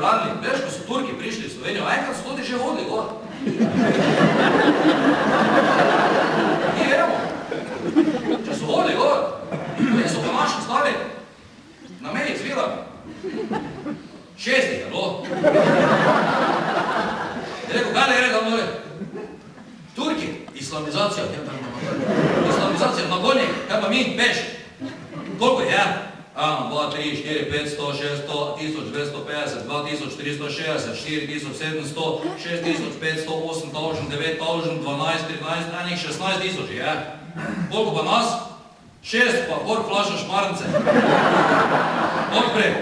branili. Veš, ko so Turki prišli v Slovenijo, enkrat so tudi že hodili gor. Mi vemo. Če so hodili gor, potem so pa naši stali na meji z vilami. 6 je bilo. Je rekel, kaj ne gre tam dole? Turki, islamizacija. Islamizacija, nagonjek, kaj pa mi, peš? Koliko je? 2, 3, 4, 500, 600, 1250, 2360, 4700, 6500, 8000, 9000, 12, 13, enih 16000 je. Koliko pa nas? 6, pa gor flaša šmarnice. Odprej.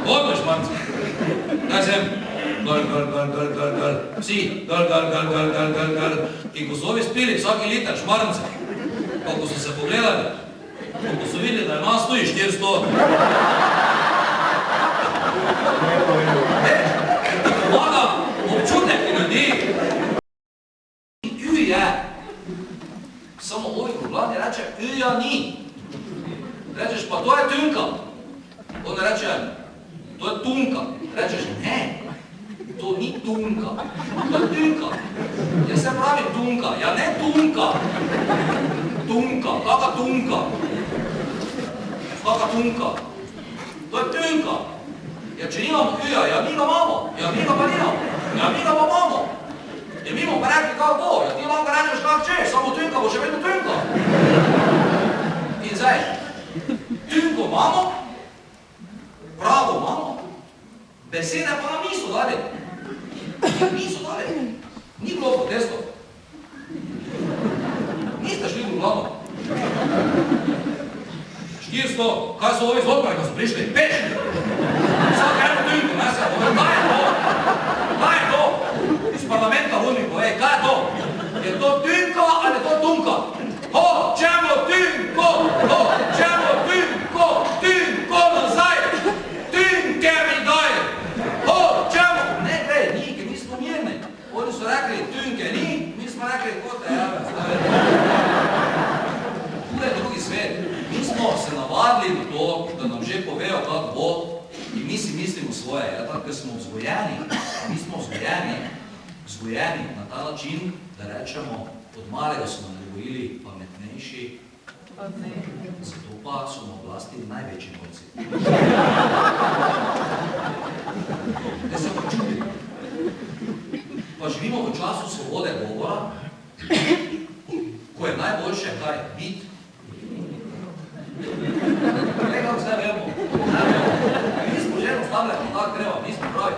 Odprej šmarnice. Kaj sem? Gal. Vsi. Gal. In ko so ovi spili vsaki liter šmarnice, pa ko so se pogledali, ko so videli, da je nas tu 400. Ti pomaga občutek ljudi. Ü je. Samo ovi problani reče, ja ni. Rečeš, pa to je tunka. On reče, to je tunka. Rečeš, ne, to ni tunka. To je tunka. Ja se pravi tunka, ja ne tunka. Tunka, kaka tunka? Kaka tunka? To je tunka. Ja če nimamo üja, ja mi ga imamo. Ja mi ga pa nimamo. Ja mi ga pa imamo. Ja mi bomo pa rekli, kako bo, ja ti lahko rečeš, kak češ, samo tunka bo še vedno tunka. In zdaj, tunko imamo, pravo imamo, besede pa nam niso dali. Niso dali. Ni bilo protestov. Niste šli v Ljubljano. 400, kaj so ovi z Odmora, ko so prišli? Peš! Vsak eno tunko, ne se, kaj je to? Kaj je to? Iz parlamenta vuni povej, kaj je to? Je to tunka ali je to tunka? Hočemo tunko! Hočemo tunko! Tunko nazaj! Tunke mi daj! Hočemo! Ne gre, ni, ker mi smo mirni. Oni so rekli, tunke ni, mi smo rekli, kot je jave. Tu je drugi svet. Mi smo se navadili na to, da nam že povejo, kako bo, in mi si mislimo svoje, ker smo vzgojeni. Mi smo vzgojeni na ta način, da rečemo, od malega so nam govorili pametnejši, zato pa so na oblasti največji borci. Ne se pa čudi. Pa živimo v času svobode govora, ko je najboljše, kaj biti. Ne, kako zdaj vemo. Mi smo že enostavljali, kako treba, mi smo pravi.